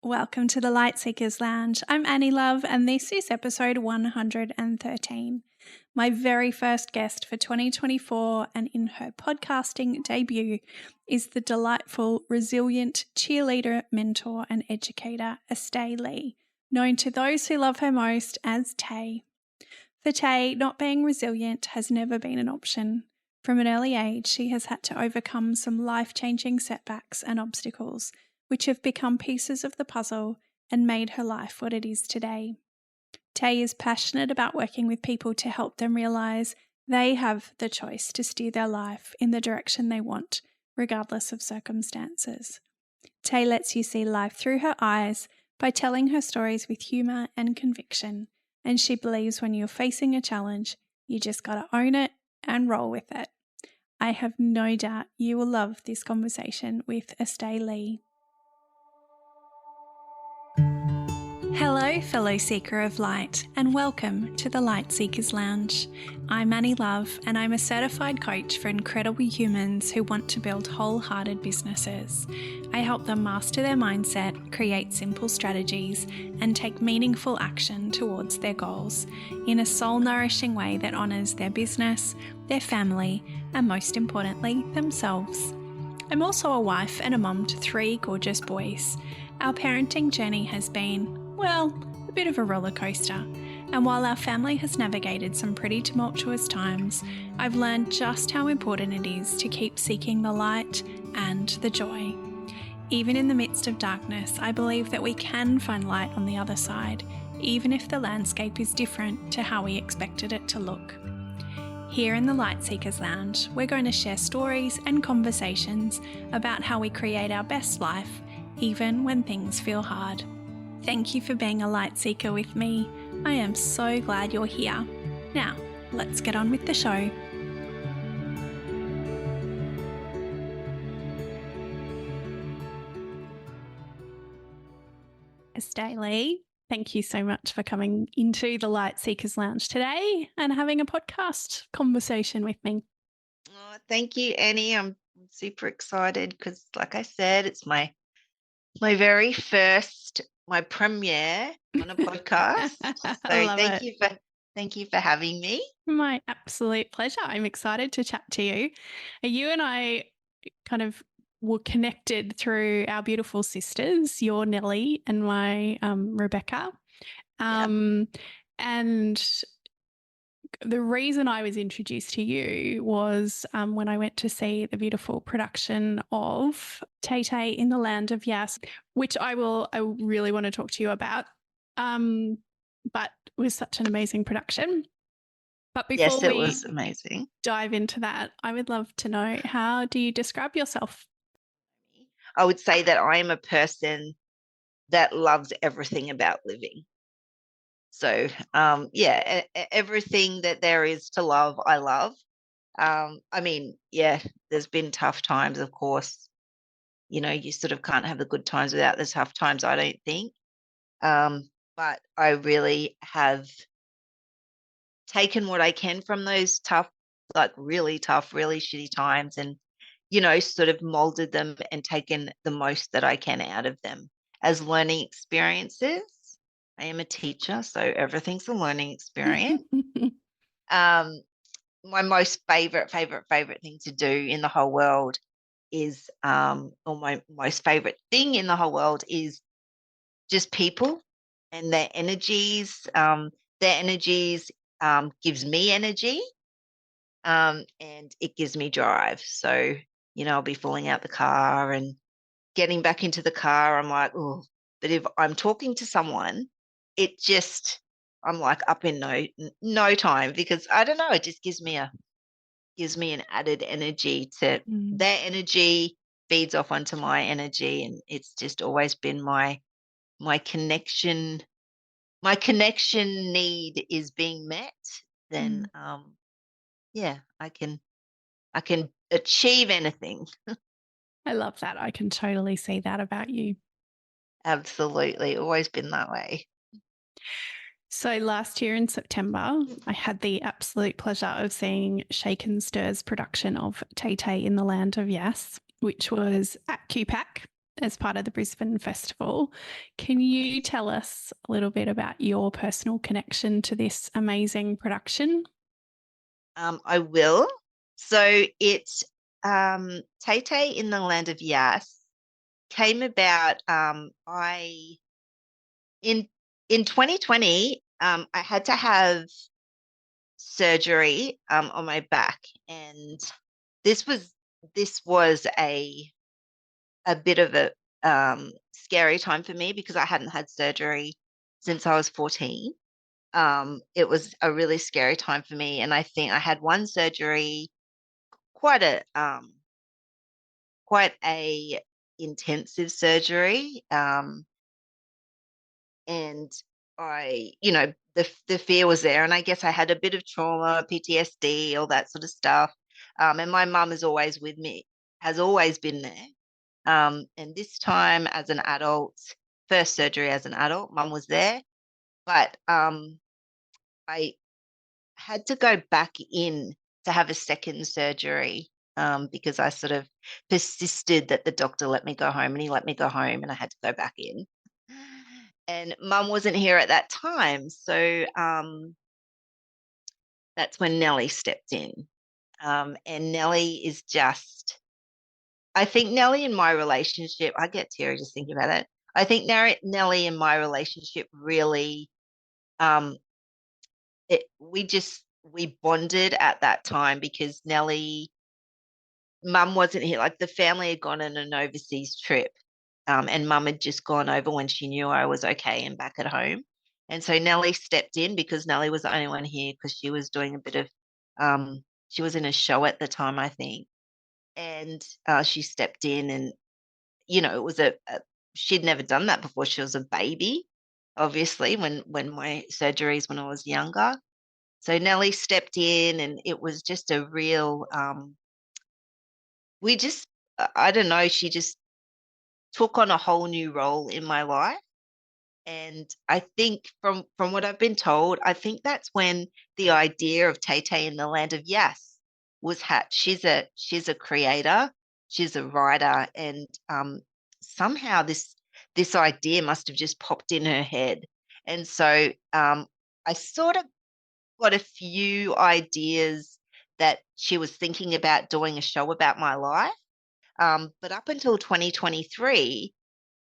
Welcome to the Light Seekers Lounge. I'm Annie Love and this is episode 113. My very first guest for 2024 and in her podcasting debut is the delightful, resilient cheerleader, mentor and educator Estee Lee, known to those who love her most as Tae. For Tae, not being resilient has never been an option. From an early age, she has had to overcome some life-changing setbacks and obstacles, which have become pieces of the puzzle and made her life what it is today. Tae is passionate about working with people to help them realise they have the choice to steer their life in the direction they want, regardless of circumstances. Tae lets you see life through her eyes by telling her stories with humour and conviction, and she believes when you're facing a challenge, you just gotta own it and roll with it. I have no doubt you will love this conversation with Estee Lee. Hello, fellow seeker of light, and welcome to the Light Seekers Lounge. I'm Annie Love, and I'm a certified coach for incredible humans who want to build wholehearted businesses. I help them master their mindset, create simple strategies, and take meaningful action towards their goals in a soul-nourishing way that honours their business, their family, and most importantly, themselves. I'm also a wife and a mum to 3 gorgeous boys. Our parenting journey has been, well, a bit of a roller coaster. And while our family has navigated some pretty tumultuous times, I've learned just how important it is to keep seeking the light and the joy. Even in the midst of darkness, I believe that we can find light on the other side, even if the landscape is different to how we expected it to look. Here in the Light Seekers Lounge, we're going to share stories and conversations about how we create our best life, even when things feel hard. Thank you for being a light seeker with me. I am so glad you're here. Now, let's get on with the show. Estee Lee, thank you so much for coming into the Light Seekers Lounge today and having a podcast conversation with me. Oh, thank you, Annie. I'm super excited because, like I said, it's my very first, my premiere on a podcast. So I love thank it. you for having me. My absolute pleasure. I'm excited to chat to you. You and I kind of were connected through our beautiful sisters, your Nellie and my Rebecca. And the reason I was introduced to you was when I went to see the beautiful production of Tae in the Land of Yas, which I really want to talk to you about. But it was such an amazing production. But before Yes, it was amazing. dive into that, I would love to know, how do you describe yourself? I would say that I am a person that loves everything about living. So, everything that there is to love, I love. There's been tough times, of course. You know, you sort of can't have the good times without the tough times, I don't think. But I really have taken what I can from those tough, like really tough, really shitty times and, sort of molded them and taken the most that I can out of them as learning experiences. I am a teacher, so everything's a learning experience. Um, my most favorite thing to do in the whole world is, or my most favorite thing in the whole world is just people and their energies. Their energies gives me energy, and it gives me drive. So, I'll be falling out the car and getting back into the car. I'm like, oh, but if I'm talking to someone, it just, I'm like up in no time because I don't know, it just gives me an added energy to their energy feeds off onto my energy, and it's just always been my connection need is being met, then I can achieve anything. I love that. I can totally see that about you. Absolutely, always been that way. So last year in September, I had the absolute pleasure of seeing Shake and Stir's production of Tae in the Land of Yas, which was at QPAC. as part of the Brisbane Festival. Can you tell us a little bit about your personal connection to this amazing production? I will. So it's Tay in the Land of Yas came about. I in in 2020, I had to have surgery on my back, and this was this was a bit of a scary time for me because I hadn't had surgery since I was 14. It was a really scary time for me, and I think I had one surgery, quite a quite a intensive surgery, and the fear was there, and I guess I had a bit of trauma, PTSD, all that sort of stuff. And my mum is always with me, has always been there. And this time, as an adult, first surgery as an adult, mum was there, but I had to go back in to have a second surgery, because I sort of persisted that the doctor let me go home, and he let me go home, and I had to go back in. And mum wasn't here at that time. So that's when Nellie stepped in. And Nellie is just, I think Nellie and my relationship, I get teary just thinking about it. I think Nellie and my relationship really, um, we bonded at that time because Nellie, mum wasn't here. Like the family had gone on an overseas trip, and mum had just gone over when she knew I was okay and back at home. And so Nellie stepped in because Nellie was the only one here because she was doing a bit of, she was in a show at the time, I think. And she stepped in, and, it was she'd never done that before. She was a baby, obviously, when my surgeries when I was younger. So Nellie stepped in, and it was just a real, we just, I don't know, she just took on a whole new role in my life. And I think from what I've been told, I think that's when the idea of Tay in the Land of Yes was hatched. She's a creator, she's a writer, and somehow this idea must have just popped in her head. And so I sort of got a few ideas that she was thinking about doing a show about my life. But up until 2023,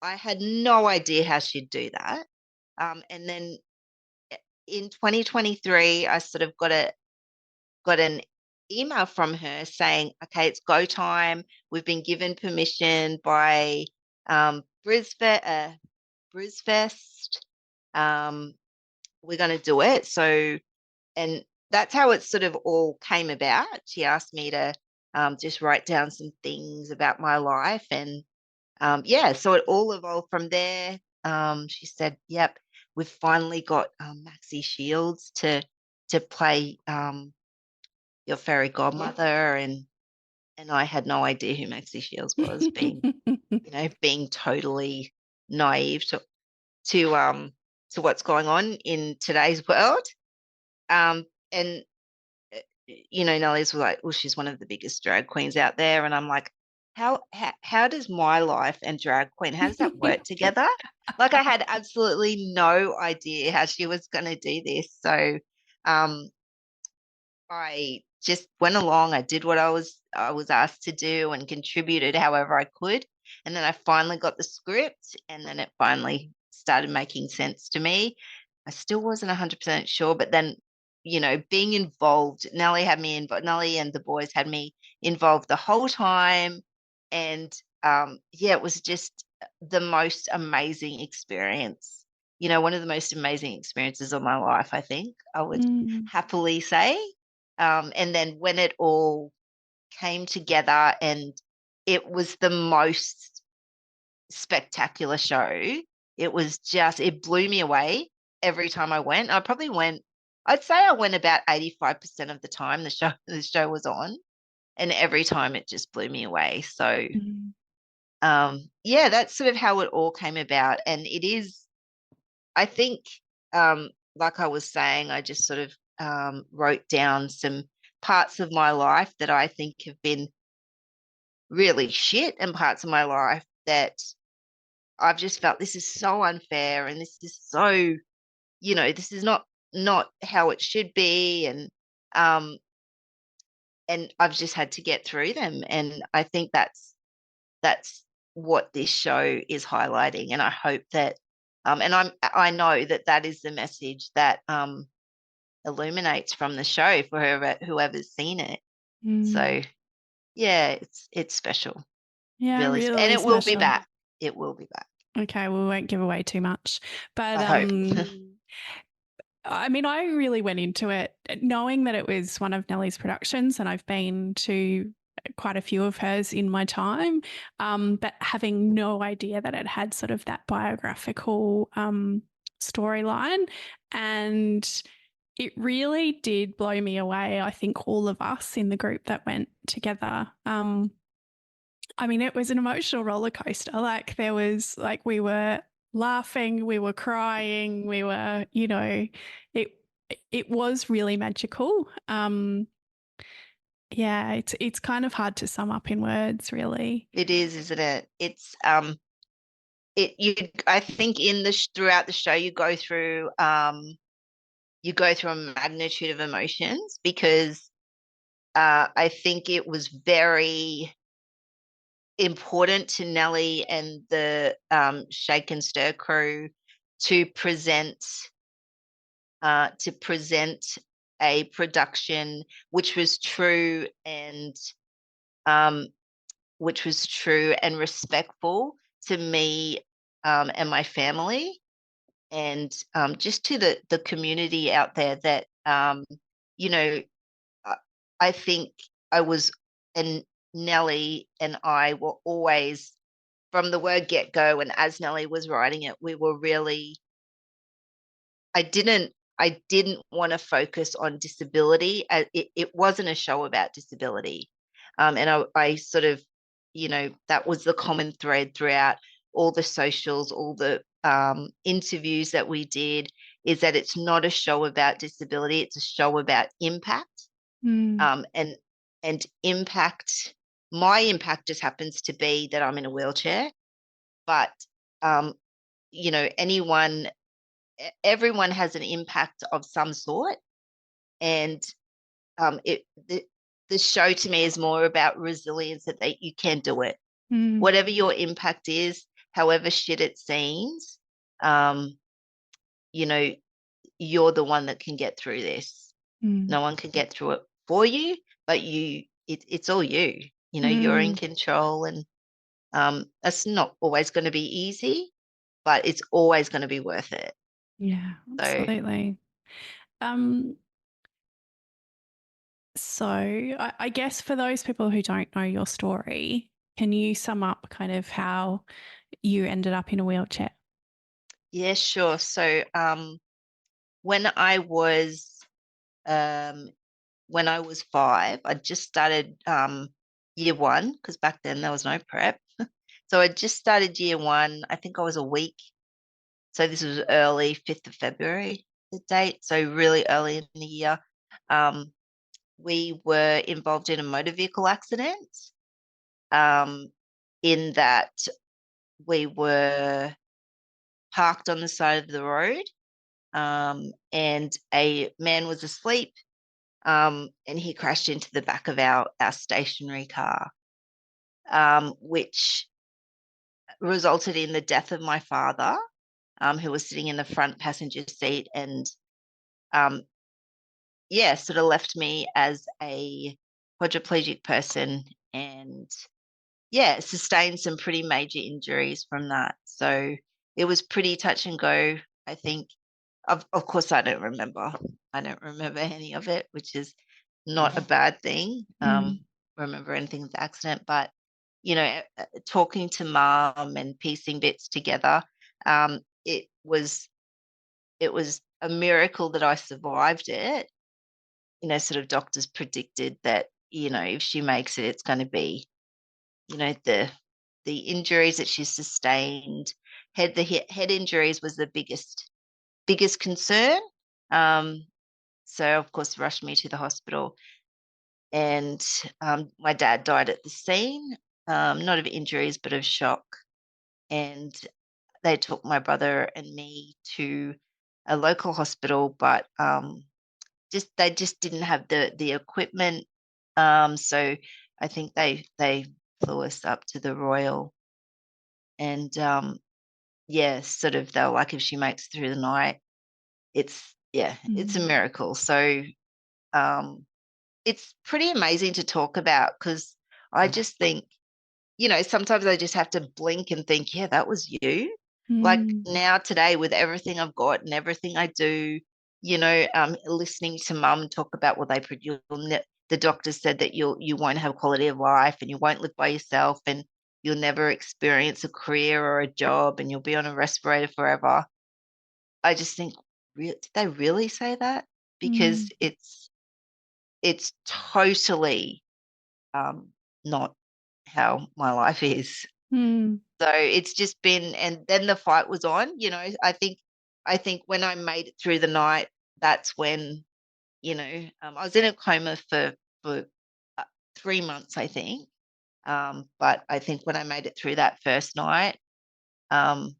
I had no idea how she'd do that. And then in 2023, I sort of got an email from her saying, "Okay, it's go time. We've been given permission by Brisfest. Um, we're going to do it." So, and that's how it sort of all came about. She asked me to just write down some things about my life, and yeah, so it all evolved from there. She said, "Yep, we've finally got Maxie Shields to play your fairy godmother," and I had no idea who Maxie Shields was, being totally naive to um to what's going on in today's world. And Nellie's was like, "Well, she's one of the biggest drag queens out there," and I'm like, how does my life and drag queen, how does that work together? Like, I had absolutely no idea how she was going to do this. So um, I just went along. I did what I was asked to do and contributed however I could. And then I finally got the script, and then it finally started making sense to me. I still wasn't 100% sure, but then, being involved, Nellie had me involved. Nellie and the boys had me involved the whole time, and yeah, it was just the most amazing experience. One of the most amazing experiences of my life, I think I would Mm. happily say. And then when it all came together, and it was the most spectacular show, it blew me away every time I went. I'd say I went about 85% of the time the show was on, and every time it just blew me away. So Mm. yeah, that's sort of how it all came about. And it is, I think, um, like I was saying, I just sort of wrote down some parts of my life that I think have been really shit, and parts of my life that I've just felt this is so unfair, and this is so, this is not how it should be, um and I've just had to get through them, and I think that's what this show is highlighting, and I hope that, and I know that that is the message that illuminates from the show for whoever's seen it. Mm. So yeah, it's special, Yeah, really, and really it will be special. back. It will be back. Okay, we won't give away too much. But I hope. I mean, I really went into it knowing that it was one of Nellie's productions, and I've been to quite a few of hers in my time, but having no idea that it had sort of that biographical storyline. And it really did blow me away. I think all of us in the group that went together. I mean, it was an emotional roller coaster. Like there was like we were laughing, we were crying, we were, it it was really magical. Yeah, it's kind of hard to sum up in words, really. It is, isn't it? It's it you I think throughout the show you go through a magnitude of emotions because I think it was very important to Nelly and the Shake and Stir crew to present to present a production which was true and um, respectful to me and my family, and just to the community out there that you know I I think I was and Nelly and I were always from the word get go, and as Nelly was writing it, we were really I didn't wanna focus on disability. It wasn't a show about disability. And I sort of, that was the common thread throughout all the socials, all the, interviews that we did, is that it's not a show about disability, it's a show about impact. Mm, And impact my impact just happens to be that I'm in a wheelchair, but, um, anyone everyone has an impact of some sort, and it the show to me is more about resilience, that you can do it, mm, whatever your impact is, however shit it seems. um you know you're the one that can get through this. mm, No one can get through it for you, but it's all you. You're in mm. control, and it's not always going to be easy, but it's always going to be worth it. Yeah, So absolutely. Um, so I guess for those people who don't know your story, can you sum up kind of how you ended up in a wheelchair? yeah, sure. So when I was um, when I was 5, I just started year one because back then there was no prep. So I just started year one. I think I was a week. So this was early 5th of February, the date. So really early in the year. Um, we were involved in a motor vehicle accident. Um, in that we were parked on the side of the road, and a man was asleep, and he crashed into the back of our stationary car, which resulted in the death of my father, who was sitting in the front passenger seat, and um, yeah, sort of left me as a quadriplegic person, and yeah, sustained some pretty major injuries from that. So it was pretty touch and go, I think. Of course, I don't remember. I don't remember any of it, which is not a bad thing. Mm, Remember anything of the accident, but talking to mum and piecing bits together, um, it was it was a miracle that I survived it. Sort of doctors predicted that if she makes it, it's going to be the injuries that she sustained. Head injuries was the biggest concern. Um, so of course rushed me to the hospital, and my dad died at the scene, not of injuries but of shock. And they took my brother and me to a local hospital, but they just didn't have the equipment. So I think they flew us up to the Royal, and yeah, sort of they were like, if she makes it through the night, it's a Mm. miracle. So um, it's pretty amazing to talk about because I just think, sometimes I just have to blink and think, yeah, that was you. Like Mm. now today with everything I've got and everything I do, listening to mum talk about what the doctor said that you won't have quality of life and you won't live by yourself and you'll never experience a career or a job and you'll be on a respirator forever. I just think, did they really say that? Because Mm. it's totally um, not how my life is. Mm. So it's just been, and then the fight was on. I think when I made it through the night, that's when I was in a coma for 3 months, I think. But I think when I made it through that first night, um,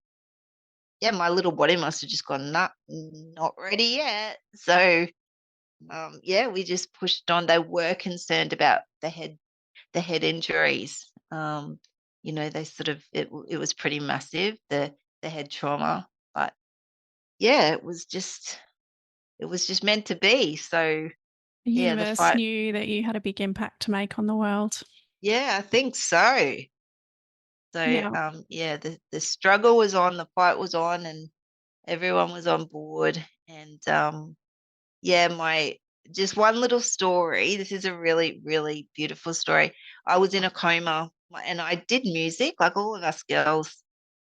yeah, my little body must have just gone, nah, not ready yet. So yeah, we just pushed on. They were concerned about the head injuries. They sort of it was pretty massive, the head trauma. But yeah, it was just meant to be. So The yeah, the universe fight. knew that you had a big impact to make on the world. Yeah, I think so. So Yeah. yeah, the struggle was on, the fight was on, and everyone was on board. And yeah, my just one little story. This is a really, really beautiful story. I was in a coma and I did music, like all of us girls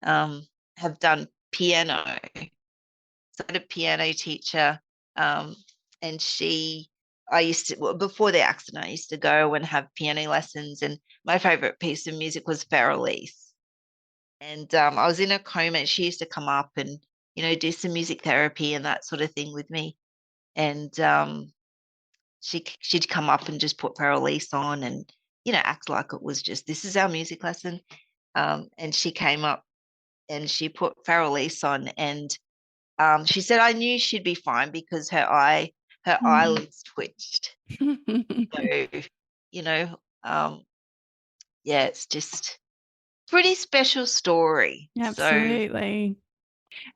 have done piano. So I had a piano teacher, um, and I used to, well, before the accident, I used to go and have piano lessons. And my favorite piece of music was Elise. And I was in a coma and she used to come up and, do some music therapy and that sort of thing with me. And she'd come up and just put Elise on and, act like it was just, this is our music lesson. And she came up and she put Elise on and she said I knew she'd be fine because her Mm. eyelids twitched. So, you know, um, yeah, it's just pretty special story. So Absolutely.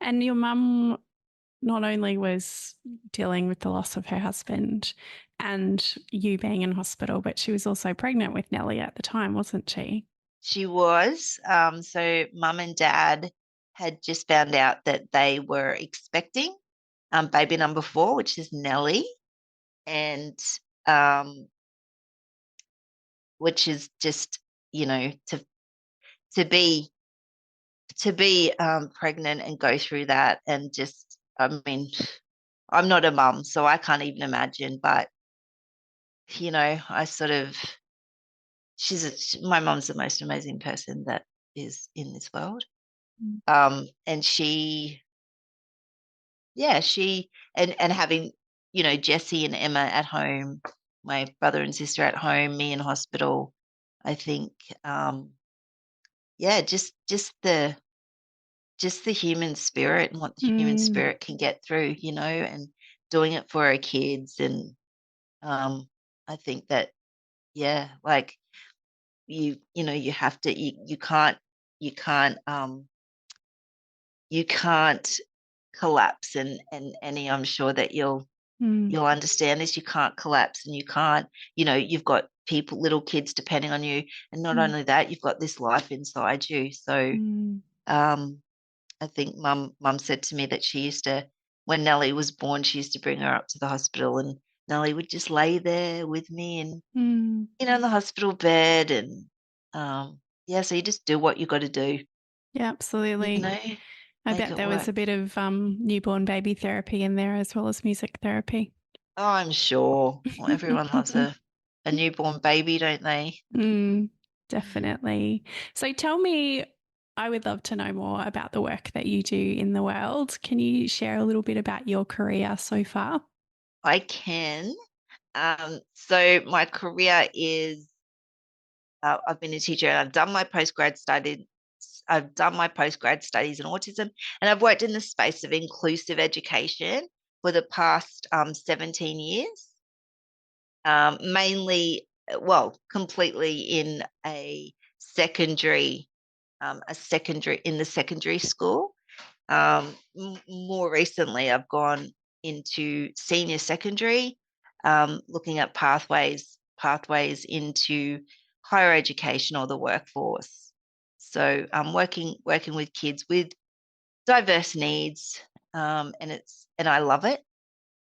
And your mum not only was dealing with the loss of her husband and you being in hospital, but she was also pregnant with Nellie at the time, wasn't she? she was. So mum and dad had just found out that they were expecting baby number 4, which is Nellie, and um, which is just, to be pregnant and go through that and just, I mean, I'm not a mum, so I can't even imagine. But I sort of, my mum's the most amazing person that is in this world. Mm. And yeah, and having Jessie and Emma at home, my brother and sister at home, me in hospital. I think, yeah, just the human spirit and what the human Mm. spirit can get through, and doing it for our kids. And I think that, yeah, like you have to, you can't, you can't collapse. And Annie, I'm sure that Mm. you'll understand this. You can't collapse and you can't, you've got people, little kids depending on you. And not Mm. only that, you've got this life inside you. So, Mm. um, I think mum said to me that she used to, when Nellie was born, she used to bring her up to the hospital and Nellie would just lay there with me and, Mm. in the hospital bed. And yeah, so you just do what you got to do, Yeah, you absolutely. know, I make bet it there was work. a bit of newborn baby therapy in there as well as music therapy. Oh, I'm sure. Well, everyone loves a newborn baby, don't they? Mm, definitely. So tell me, I would love to know more about the work that you do in the world. Can you share a little bit about your career so far? I can. So my career is, I've been a teacher and I've done my postgrad studies I've done my postgrad studies in autism, and I've worked in the space of inclusive education for the past 17 years, mainly, well, completely in a secondary in the secondary school. More recently, I've gone into senior secondary, looking at pathways into higher education or the workforce. So I'm working with kids with diverse needs, and I love it.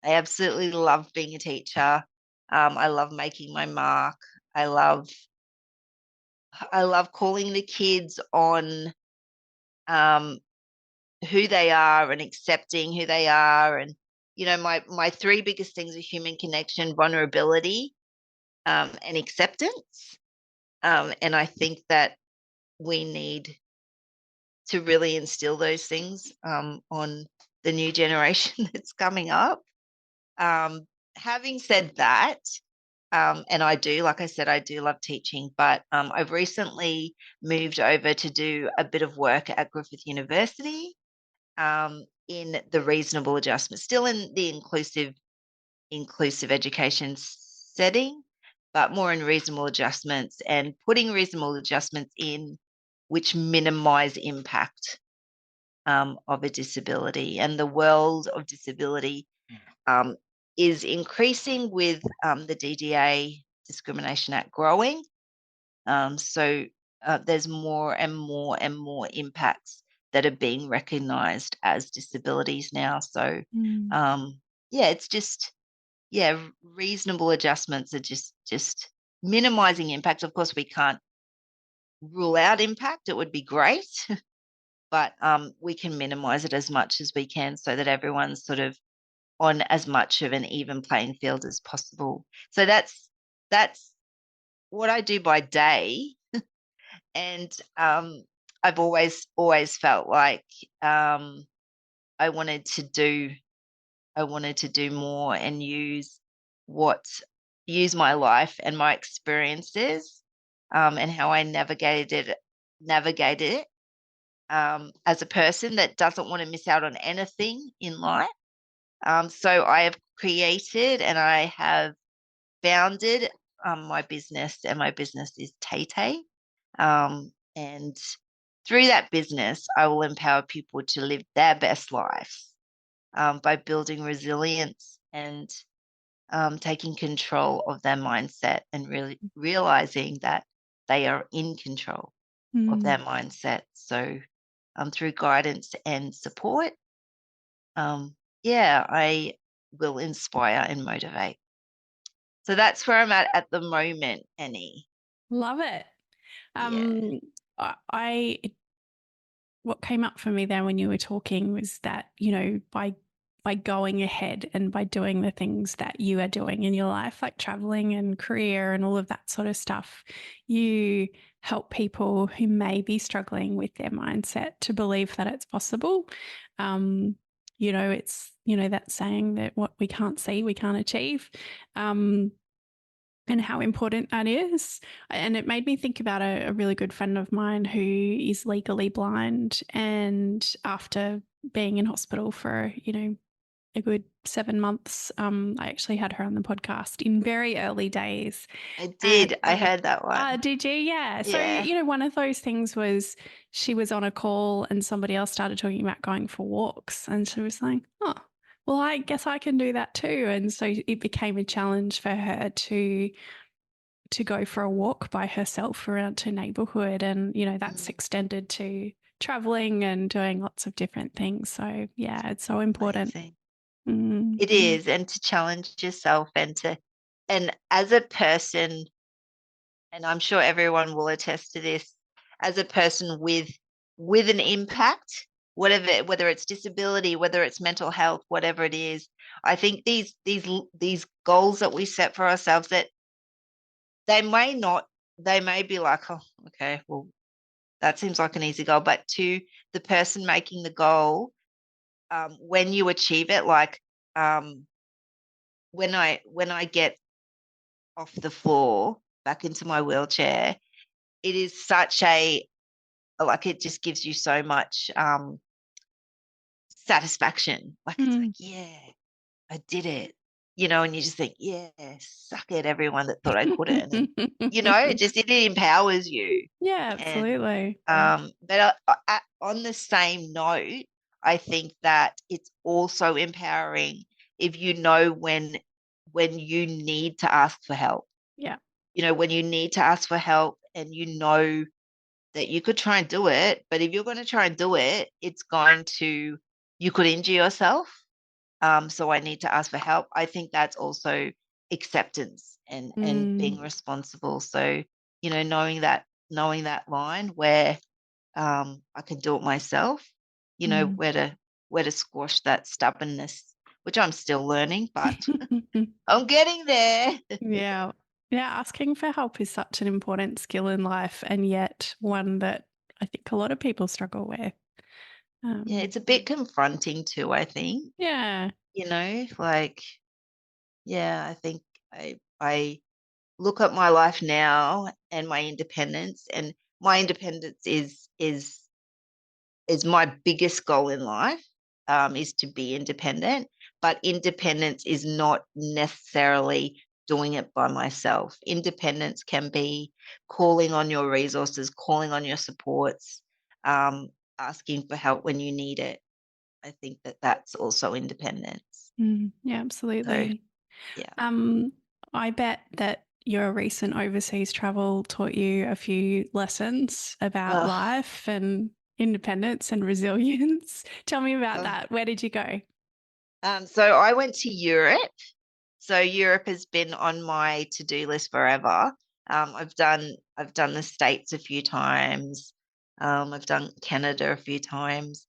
I absolutely love being a teacher. I love making my mark. I love I love calling the kids on um, who they are and accepting who they are. And my three biggest things are human connection, vulnerability, and acceptance. And I think that we need to really instill those things on the new generation that's coming up. Um, Having said that, and like I said, I do love teaching, but I've recently moved over to do a bit of work at Griffith University, in the reasonable adjustment, still in the inclusive education setting, but more in reasonable adjustments and putting reasonable adjustments in which minimize impact of a disability. And the world of disability um, is increasing with the DDA Discrimination Act growing. So there's more and more and more impacts that are being recognised as disabilities now. So Mm. yeah, it's just reasonable adjustments are just minimising impact. Of course, we can't rule out impact; it would be great, but we can minimise it as much as we can, so that everyone's sort of on as much of an even playing field as possible. So that's what I do by day. And I've always felt like I wanted to do more and what use my life and my experiences, and how I navigated it, as a person that doesn't want to miss out on anything in life. So I have created and I have founded my business, and my business is Tay. And through that business, I will empower people to live their best lives, by building resilience and taking control of their mindset, and really realizing that they are in control of their Mm. mindset. So, through guidance and support, yeah, I will inspire and motivate. So that's where I'm at the moment, Annie. Love it. Yeah. Um, what came up for me there when you were talking was that, by going ahead and by doing the things that you are doing in your life, like traveling and career and all of that sort of stuff, you help people who may be struggling with their mindset to believe that it's possible. It's, that saying that what we can't see, we can't achieve. And how important that is. And it made me think about a really good friend of mine who is legally blind. And after being in hospital for, a good 7 months, I actually had her on the podcast in very early days. I And did. I heard that one. did you? Yeah. So, Yeah. one of those things was she was on a call and somebody else started talking about going for walks. And she was like, oh, well, I guess I can do that too. And so it became a challenge for her to go for a walk by herself around her neighborhood. And, that's Mm, extended to traveling and doing lots of different things. So, yeah, it's so important. amazing. Mm, It is, and to challenge yourself and as a person, and I'm sure everyone will attest to this, as a person with an impact, whether it's disability, whether it's mental health, whatever it is, I think these goals that we set for ourselves, that they may not, they may be like, oh, okay, well, that seems like an easy goal, but to the person making the goal, when you achieve it, like, um, when I get off the floor back into my wheelchair, it is such like, it just gives you so much, satisfaction. Like, it's like, Mm. "Yeah, I did it," and you just think, "Yeah, suck it, everyone that thought I couldn't," and, it empowers you. Yeah, And, absolutely. but, on the same note, I think that it's also empowering if you know when you need to ask for help. Yeah. When you need to ask for help and you know that you could try and do it, but if you're gonna try and do it, you could injure yourself. So I need to ask for help. I think that's also acceptance and Mm, being responsible. So, knowing that line where, I can do it myself, mm. where to squash that stubbornness, which I'm still learning, but I'm getting there. Yeah. Yeah, asking for help is such an important skill in life, and yet one that I think a lot of people struggle with. Yeah, Um, it's a bit confronting too, I think, yeah. like, yeah, I think I look at my life now and my independence is my biggest goal in life, is to be independent, but independence is not necessarily doing it by myself. Independence can be calling on your resources, calling on your supports, um, asking for help when you need it. I think that that's also independence. Yeah, So, absolutely. yeah. Um, I bet that your recent overseas travel taught you a few lessons about Ugh, life and independence and resilience. Tell me about ugh. that. Where did you go? So I went to Europe. So Europe has been on my to-do list forever. I've done the States a few times. I've done Canada a few times.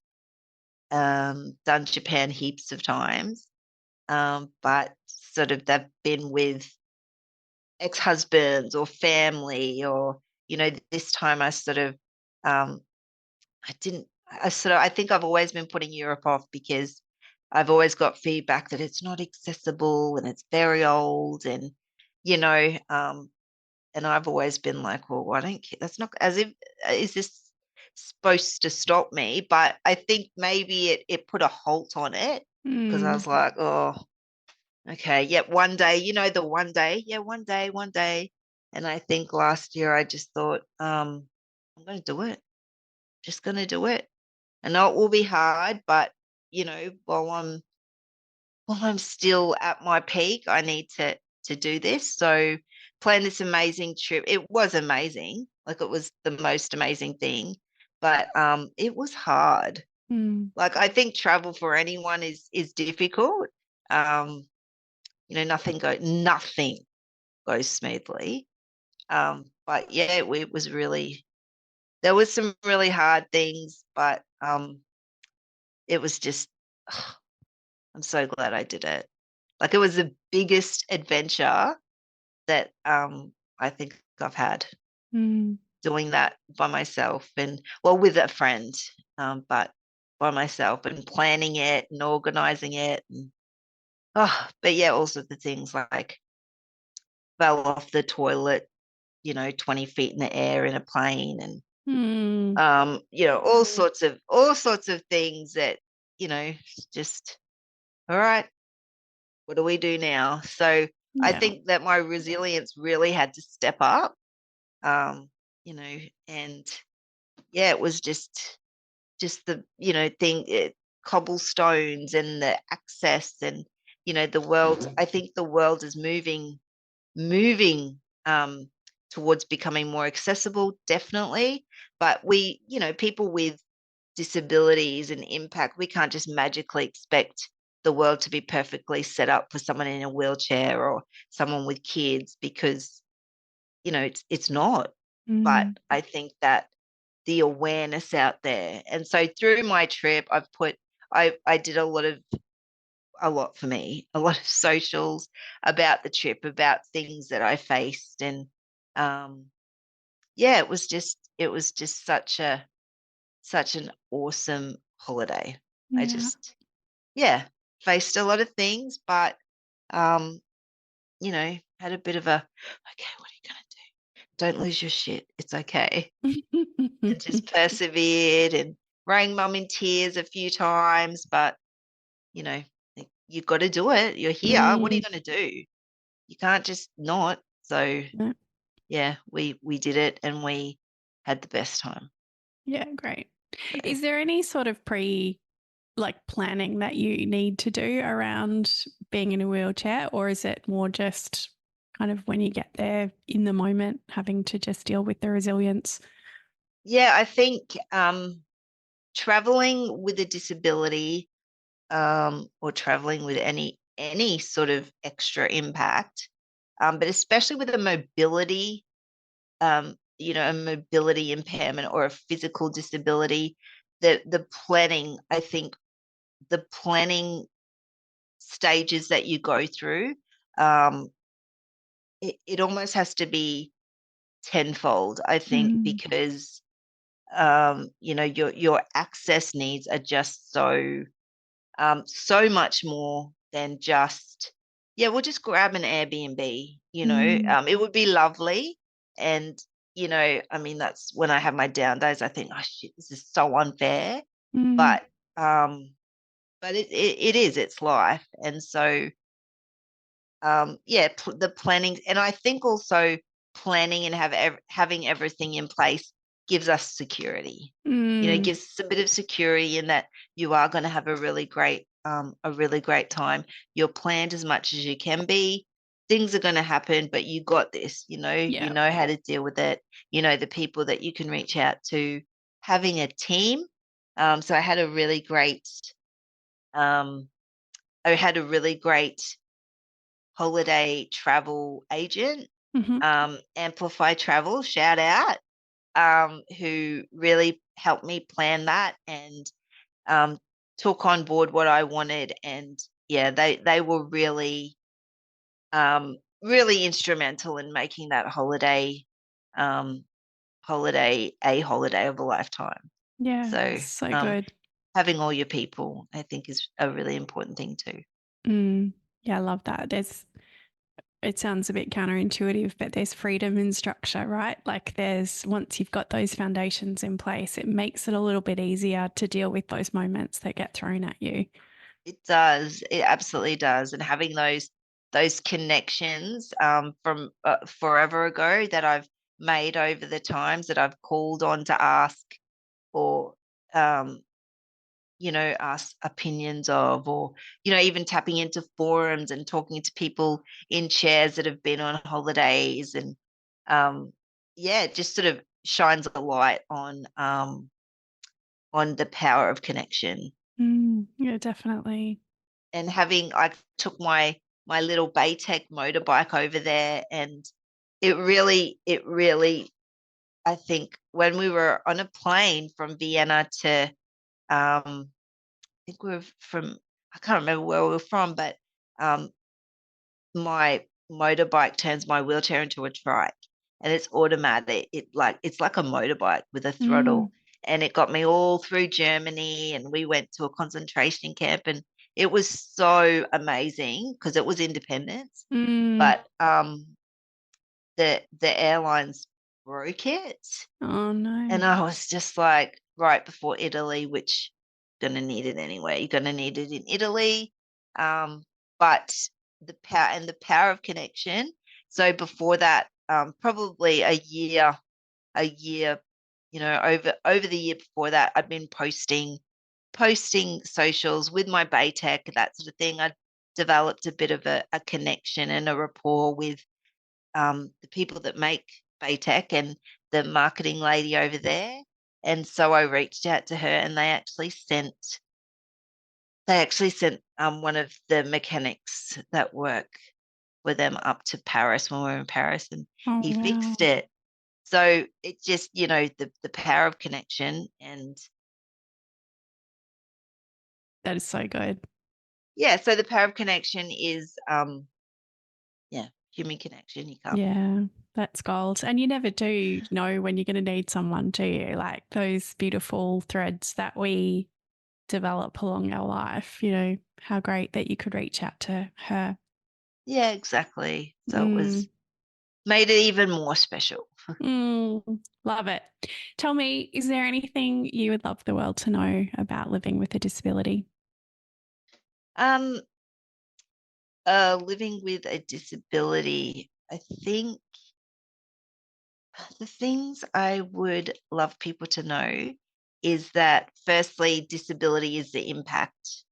Done Japan heaps of times. But sort of they've been with ex-husbands or family, or this time um, I didn't. I think I've always been putting Europe off because I've always got feedback that it's not accessible and it's very old, and you know, um, and I've always been like, well, I don't care. That's not as if is this supposed to stop me? But I think maybe it put a halt on it because I Mm, was like, oh, okay, yep, one day, the one day, yeah, one day, and I think last year I just thought, I'm going to do it, just going to do it. I know it will be hard, but while I'm still at my peak, I need to do this. So plan this amazing trip. It was amazing. Like, it was the most amazing thing, but it was hard. mm, Like, I think travel for anyone is difficult. Um, nothing goes smoothly. But yeah, it was really there was some really hard things, but it was just I'm so glad I did it. Like, it was the biggest adventure that, I think I've had mm. doing that by myself and well, with a friend, but by myself and planning it and organizing it and, but yeah, also the things like fell off the toilet, 20 feet in the air in a plane and, Mm, all sorts of things that, just, "All right, what do we do now?" So, I yeah. think that my resilience really had to step up, um, and yeah, it was just the, cobblestones and the access and, the world. I think the world is moving, towards becoming more accessible, definitely, but people with disabilities and impact, we can't just magically expect the world to be perfectly set up for someone in a wheelchair or someone with kids because, it's not. But Mm, I think that the awareness out there. And so through my trip, I did a lot for me, a lot of socials about the trip, about things that I faced. And yeah, it was just such an awesome holiday. I yeah. just, yeah, faced a lot of things, but, had a bit of a, okay, what are you going to do? don't lose your shit. It's okay. And just persevered and rang mum in tears a few times, but, you know, like, you've gotta do it. You're here. What are you Mm, gonna do? You can't just not. So, yeah, yeah, we did it and we had the best time. yeah, great. So Is there any sort of planning that you need to do around being in a wheelchair, or is it more just kind of when you get there in the moment, having to just deal with the resilience? yeah, I think, traveling with a disability, or traveling with any sort of extra impact, but especially with a mobility, a mobility impairment or a physical disability, the planning, I think the planning stages that you go through, um, it almost has to be tenfold, I think, Mm, because your access needs are just so much more than just, yeah, we'll just grab an Airbnb, mm, it would be lovely. And, I mean, that's when I have my down days, I think, oh shit, this is so unfair. mm, But, um, but it is, it's life. And so, yeah, the planning, and I think also planning and having everything in place gives us security. mm. Gives us a bit of security in that you are going to have a really great time. You're planned as much as you can be. Things are going to happen, but you got this. You Yeah. know how to deal with it. You know the people that you can reach out to. Having a team. So um, I had a really great holiday travel agent, Mhm. Amplify Travel, shout out, who really helped me plan that and um, took on board what I wanted. And yeah, they were really instrumental in making that um, a holiday of a lifetime. Yeah, So so good. having all your people, I think, is a really important thing too. Mm. Yeah, I love that. It sounds a bit counterintuitive, but there's freedom in structure, right? Like once you've got those foundations in place, it makes it a little bit easier to deal with those moments that get thrown at you. It does. It absolutely does. And having those connections from forever ago that I've made over the times that I've called on to ask or um, ask opinions of, or even tapping into forums and talking to people in chairs that have been on holidays, and yeah, it just sort of shines a light on the power of connection. Yeah, definitely. And I took my little Baytech motorbike over there, and it really, I think when we were on a plane from Vienna to, I think we were from, I can't remember where we were from, but um, my motorbike turns my wheelchair into a trike, and it's automatic. It's like a motorbike with a Mm, throttle, and it got me all through Germany, and we went to a concentration camp, and it was so amazing because it was independence. mm. But the airlines broke it, Oh no. and I was just like, right before Italy, which gonna need it anyway. You're gonna need it in Italy. Um, but the power of connection. So before that, probably a year, over the year before that, I'd been posting socials with my Baytech, that sort of thing. I'd developed a bit of a connection and a rapport with the people that make Baytech and the marketing lady over there. And so I reached out to her, and they actually sent one of the mechanics that work with them up to Paris when we were in Paris, and Oh he wow. fixed it. So it just, the power of connection. And That is so good. yeah, so the power of connection is yeah, human connection. You can't. Yeah, that's gold. And you never do know when you're going to need someone, do you? Like those beautiful threads that we develop along our life, how great that you could reach out to her. Yeah, exactly. So it Mm, was made it even more special. Love it. Tell me, is there anything you would love the world to know about living with a disability? Um, Living with a disability, I think the things I would love people to know is that firstly, disability is the impact.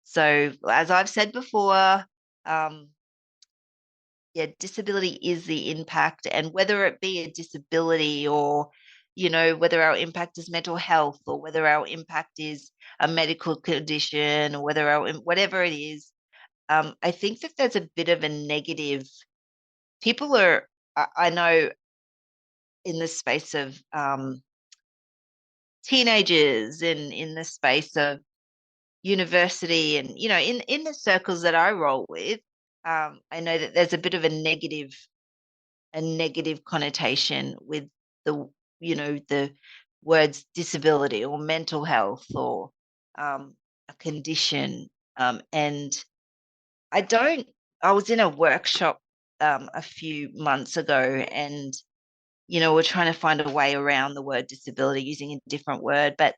So, as I've said before, um, yeah, disability is the impact, and whether it be a disability or, whether our impact is mental health or whether our impact is a medical condition or whether whatever it is, I think that there's a bit of a negative. People are, I know, in the space of teenagers and in the space of university and in the circles that I roll with, I know that there's a bit of a negative connotation with the the words disability or mental health or a condition, and I don't I was in a workshop a few months ago, and we're trying to find a way around the word disability using a different word, but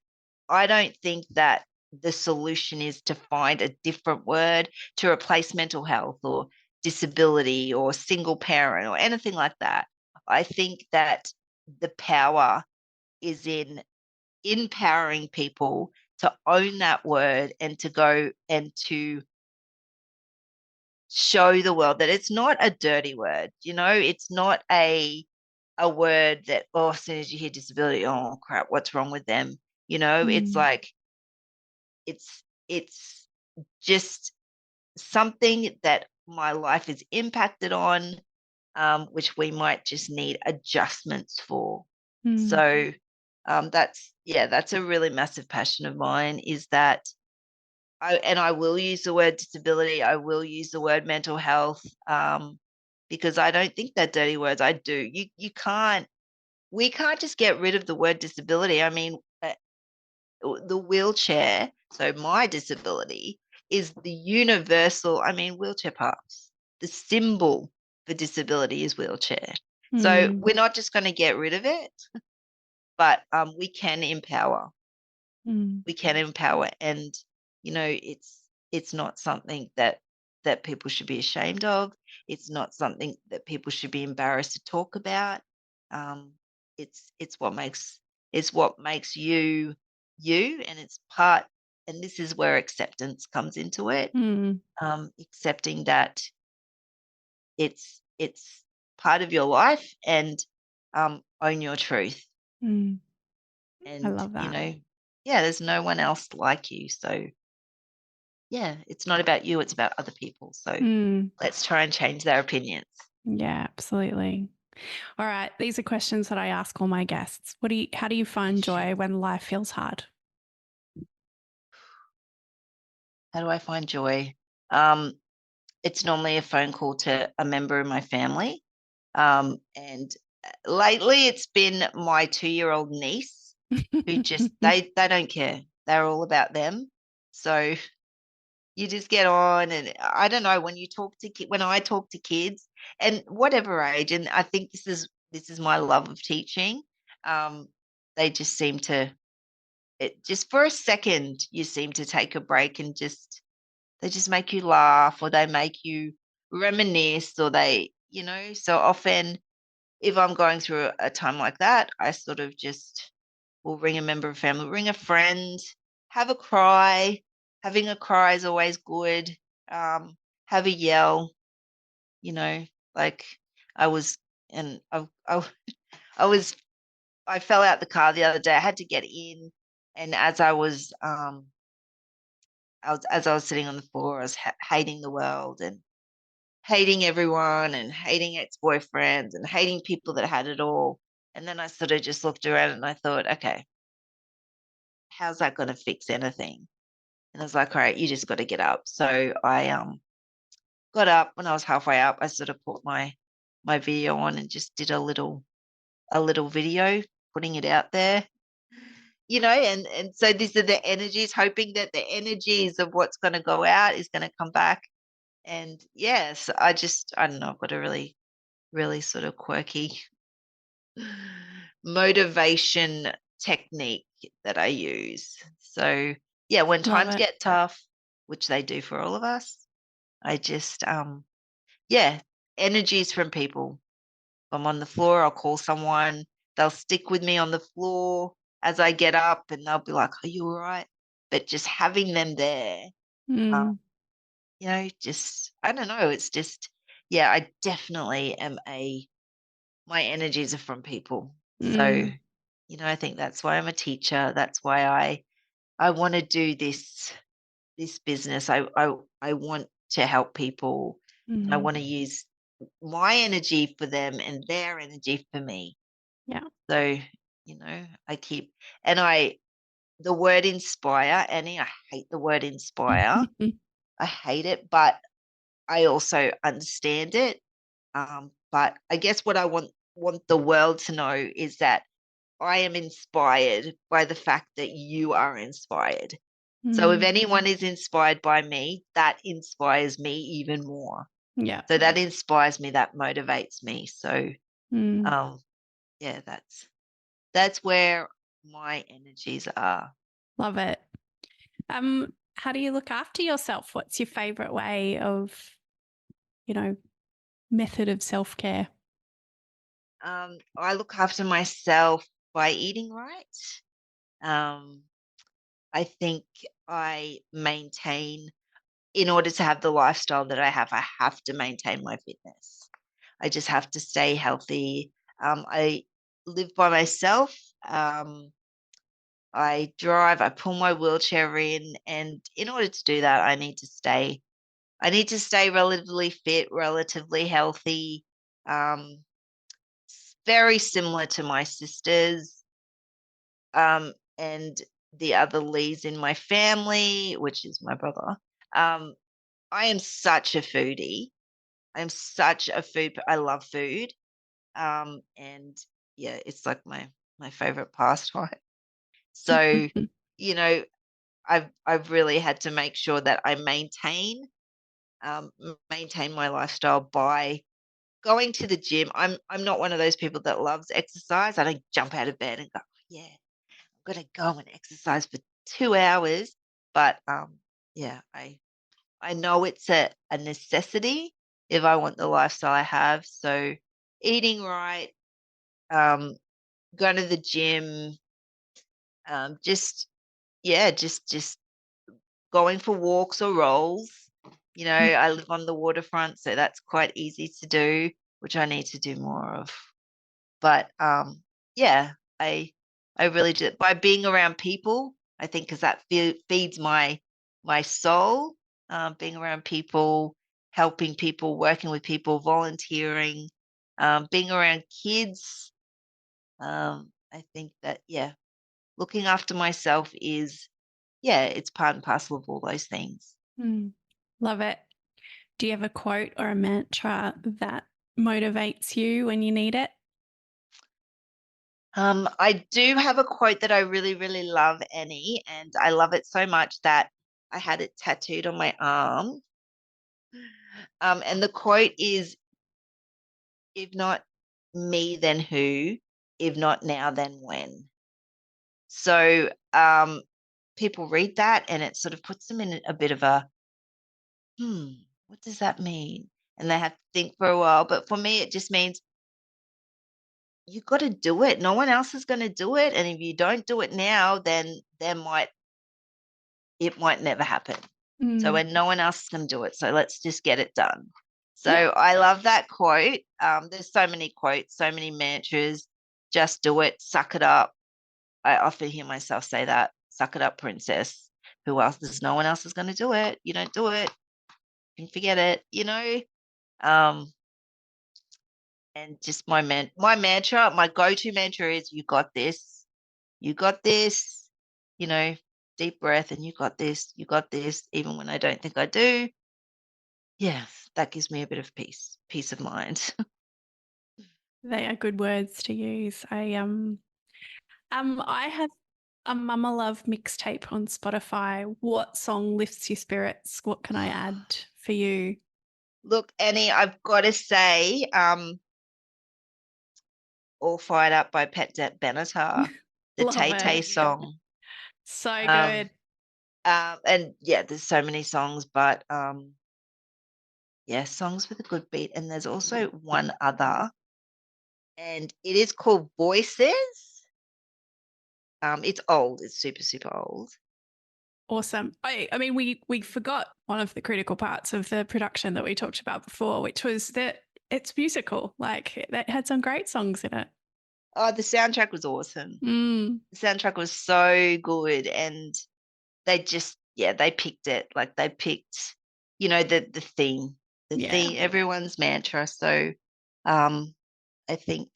I don't think that the solution is to find a different word to replace mental health or disability or single parent or anything like that. I think that the power is in empowering people to own that word and to go and to show the world that it's not a dirty word. It's not a word that, oh, as soon as you hear disability, oh crap, what's wrong with them? It's Mm, like it's just something that my life is impacted on, which we might just need adjustments for. mm, So that's a really massive passion of mine, is that I will use the word disability, I will use the word mental health, because I don't think they're dirty words. I do. You can't We can't just get rid of the word disability. I mean, the wheelchair, so my disability is the universal, I mean, wheelchair pass. The symbol for disability is wheelchair. So mm, we're not just going to get rid of it, but we can empower. mm, We can empower, and it's not something that people should be ashamed of. It's not something that people should be embarrassed to talk about. um it's what makes you you, and it's part, and this is where acceptance comes into it. mm, Accepting that it's part of your life, and own your truth. mm. I And love that. yeah, there's no one else like you, so yeah, it's not about you, it's about other people. So Mm, let's try and change their opinions. yeah, absolutely. All right. These are questions that I ask all my guests. How do you find joy when life feels hard? How do I find joy? Um, it's normally a phone call to a member of my family. And lately it's been my 2-year-old niece, who just they don't care. They're all about them. So you just get on, and I don't know, when I talk to kids, and whatever age, and I think this is my love of teaching. Um, they just seem to, just for a second, you seem to take a break, and they just make you laugh, or they make you reminisce, or so often, if I'm going through a time like that, I sort of just will ring a member of family, ring a friend, have a cry. Having a cry is always good. Have a yell, you know, like I was, and I was, I fell out the car the other day. I had to get in, and as I was sitting on the floor, I was hating the world and hating everyone and hating ex-boyfriends and hating people that had it all. And then I sort of just looked around and I thought, okay, how's that going to fix anything? And I was like, all right, you just got to get up. So I got up. When I was halfway up, I sort of put my video on and just did a little video, putting it out there. And so these are the energies, hoping that the energies of what's going to go out is going to come back. And yes, I don't know, I've got a really, really sort of quirky motivation technique that I use. So, yeah, when Love times it. get tough, which they do for all of us, I just, yeah, energies from people. If I'm on the floor, I'll call someone. They'll stick with me on the floor as I get up and they'll be like, "Are you all right?" But just having them there, uh, Mm, just, I don't know, it's just, yeah, I definitely am my energies are from people. So, mm, I think that's why I'm a teacher. That's why I want to do this business. I want to help people. I mm. want to use my energy for them and their energy for me. Yeah. So, I keep and I the word inspire, Annie, I hate the word inspire. I hate it, but I also understand it. But I guess what I want the world to know is that I am inspired by the fact that you are inspired. So if Mm, anyone is inspired by me, that inspires me even more. yeah. So that inspires me, that motivates me. So Mm, um yeah, that's where my energies are. love it. How do you look after yourself? What's your favorite way of, you know, method of self-care? I look after myself by eating right. Um, I think I maintain, in order to have the lifestyle that I have to maintain my fitness. I just have to stay healthy. I live by myself. I drive, I pull my wheelchair in, and in order to do that, I need to stay relatively fit, relatively healthy. Um, very similar to my sisters, and the other Lees in my family, which is my brother. Um, I am such a foodie. I'm such a I love food. And yeah, it's like my favorite pastime. So, you know, I've really had to make sure that I maintain my lifestyle by going to the gym. I'm not one of those people that loves exercise. I don't jump out of bed and go, "Yeah, I'm gonna go and exercise for 2 hours." But, yeah, I know it's a necessity if I want the lifestyle I have. So eating right, um, going to the gym, just yeah, just going for walks or rolls. I live on the waterfront, so that's quite easy to do, which I need to do more of. But yeah, I really do by being around people. I think because that feeds my soul. Being around people, helping people, working with people, volunteering, being around kids. I think that, yeah, looking after myself is, yeah, it's part and parcel of all those things. Mm, love it. Do you have a quote or a mantra that motivates you when you need it? I do have a quote that I really, really love, Annie, and I love it so much that I had it tattooed on my arm. And the quote is, "If not me, then who? If not now, then when?" So people read that and it sort of puts them in a bit of a, what does that mean? And they have to think for a while. But for me, it just means you got to do it. No one else is going to do it. And if you don't do it now, then it might never happen. So Mm, when no one else is going to do it, so let's just get it done. So yeah. I love that quote. There's so many quotes, so many mantras. Just do it, suck it up. I often hear myself say that, suck it up, princess. Who else? There's no one else is going to do it. You don't do it, you can forget it. Um, and just my mantra, my go-to mantra is you got this, you know, deep breath and you got this, even when I don't think I do. Yes, that gives me a bit of peace of mind. They are good words to use. I have a Mama Love mixtape on Spotify. What song lifts your spirits? What can I add for you? Look, Annie, I've got to say, All Fired Up by Pet Benatar, the Love Tay Tay it. song. So Um, good. and yeah, there's so many songs, but yeah, songs with a good beat. And there's also one other, and it is called Voices. It's old. It's super, super old. Awesome. I mean, we forgot one of the critical parts of the production that we talked about before, which was that it's musical. Like that had some great songs in it. Oh, the soundtrack was awesome. Mm, The soundtrack was so good, and they just, yeah, they picked it. Like they picked, the theme, yeah. everyone's mantra. So, um, I think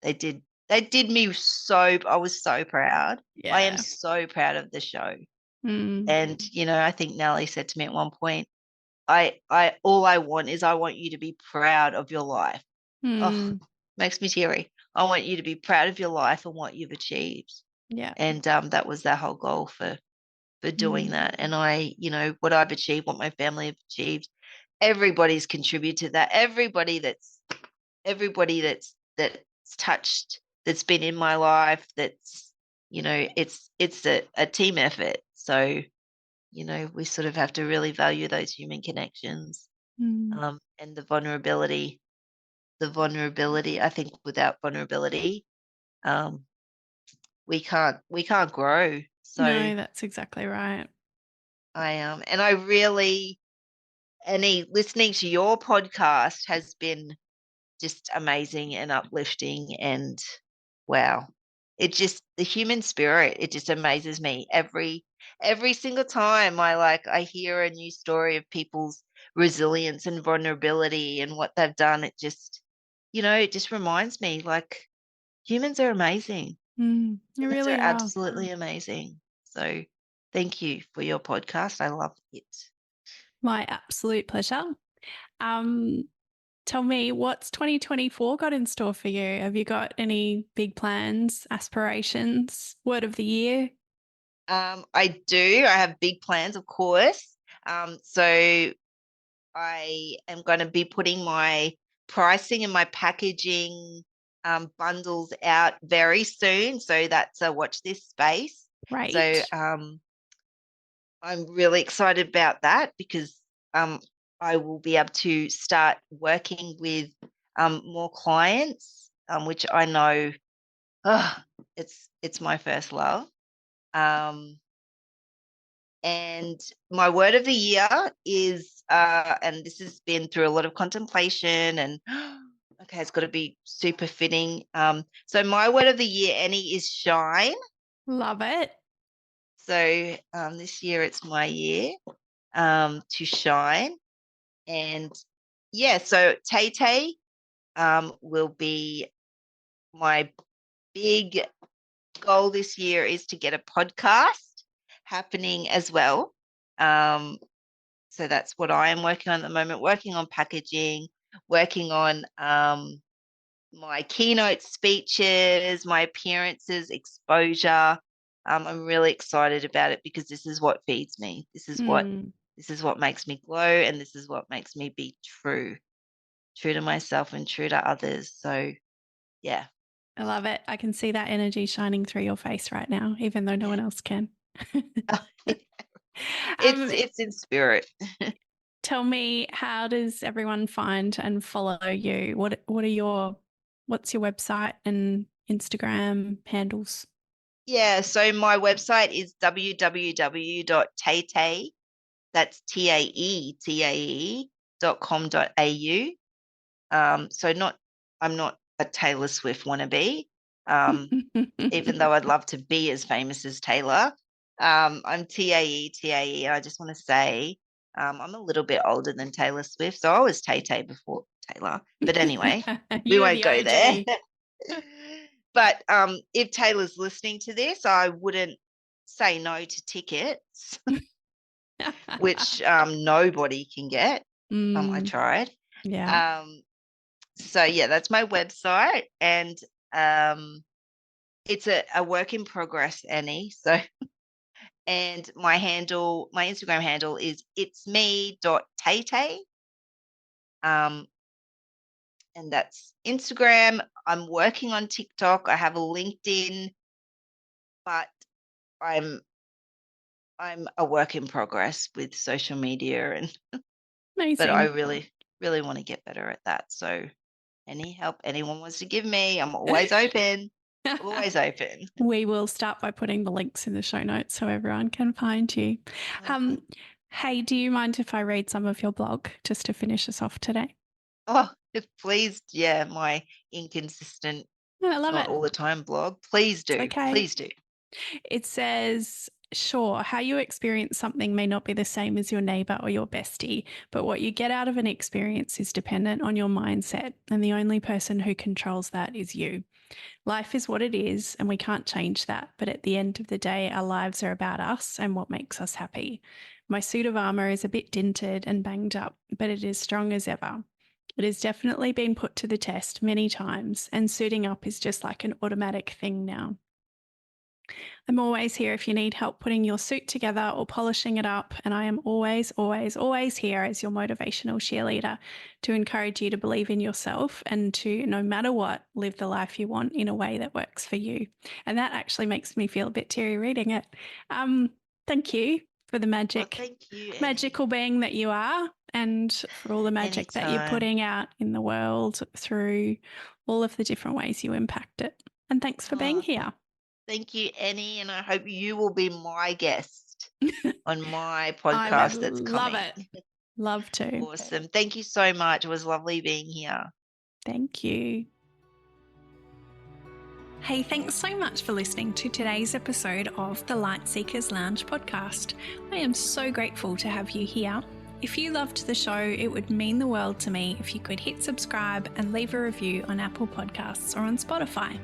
they did. They did me so. I was so proud. I am Yeah. so proud of the show. Mm, And I think Nellie said to me at one point, all I want is I want you to be proud of your life. Oh, mm, makes me teary. I want you to be proud of your life and what you've achieved. yeah. And that was their whole goal for doing Mm, that. And I, what I've achieved, what my family have achieved, everybody's contributed to that. Everybody that's touched, that's been in my life, that's, it's a team effort. So, we sort of have to really value those human connections, mm. and the vulnerability. The vulnerability, I think without vulnerability, um, we can't grow. So No, that's exactly right. and I really, any listening to your podcast has been just amazing and uplifting, and wow. It just, the human spirit, it just amazes me every single time I hear a new story of people's resilience and vulnerability and what they've done. It just reminds me, like, humans are amazing. You Humans are really are. absolutely amazing. So thank you for your podcast. I love it. My absolute pleasure. Um, Tell me, what's 2024 got in store for you? Have you got any big plans, aspirations, word of the year? I do. I have big plans, of course. So I am going to be putting my pricing and my packaging bundles out very soon. So that's a watch this space. So Great. I'm really excited about that because I will be able to start working with more clients, which I know, oh, it's my first love. Um, And my word of the year is, and this has been through a lot of contemplation, and okay, it's got to be super fitting. So my word of the year, Annie, is shine. Love it. So this year it's my year to shine. And yeah, so Tay Tay will be my big goal this year, is to get a podcast happening as well. Um, So that's what I am working on at the moment, working on packaging, working on my keynote speeches, my appearances, exposure. I'm really excited about it because this is what feeds me. Mm, This is what makes me glow, and this is what makes me be true to myself and true to others. So yeah. I love it. I can see that energy shining through your face right now, even though no one else can. it's um, it's in spirit. Tell me, how does everyone find and follow you? What's your website and Instagram handles? Yeah, so my website is www.taetae, that's taetae.com.au. So I'm not a Taylor Swift wannabe, um, even though I'd love to be as famous as Taylor. I'm TAE. And I just want to say, I'm a little bit older than Taylor Swift, so I was Tay Tay before Taylor. But anyway, we You're won't the go there. OG. But if Taylor's listening to this, I wouldn't say no to tickets, which nobody can get. I Mm, tried. yeah. Um, so yeah, that's my website, and it's a work in progress, Annie. So, and my Instagram handle is it's me.tate. Um, and that's Instagram. I'm working on TikTok. I have a LinkedIn, but I'm I'm a work in progress with social media, and but I Amazing. really, really want to get better at that. So any help anyone wants to give me, I'm always open. Always open. We will start by putting the links in the show notes so everyone can find you. Perfect. Um, hey, do you mind if I read some of your blog just to finish us off today? Oh, if please, yeah, my inconsistent, I love not it. all the time blog. Please It's do. okay. Please do. It says, sure, how you experience something may not be the same as your neighbor or your bestie, but what you get out of an experience is dependent on your mindset, and the only person who controls that is you. Life is what it is, and we can't change that. But at the end of the day, our lives are about us and what makes us happy. My suit of armour is a bit dinted and banged up, but it is strong as ever. It has definitely been put to the test many times, and suiting up is just like an automatic thing now. I'm always here if you need help putting your suit together or polishing it up, and I am always, always, always here as your motivational cheerleader to encourage you to believe in yourself and to, no matter what, live the life you want in a way that works for you. And that actually makes me feel a bit teary reading it. Um, Thank you for the Well, thank you, Annie. magical being that you are, and for all the magic that you're Anytime. putting out in the world through all of the different ways you impact it. And thanks for being Oh, here. thank you, Annie, and I hope you will be my guest on my I would podcast that's love coming. it. Love to. Awesome. Thank you so much. It was lovely being here. Thank you. Hey, thanks so much for listening to today's episode of the Light Seekers Lounge podcast. I am so grateful to have you here. If you loved the show, it would mean the world to me if you could hit subscribe and leave a review on Apple Podcasts or on Spotify.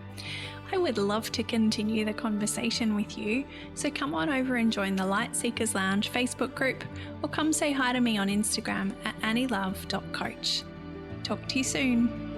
I would love to continue the conversation with you, so come on over and join the Light Seekers Lounge Facebook group, or come say hi to me on Instagram at annielove.coach. Talk to you soon.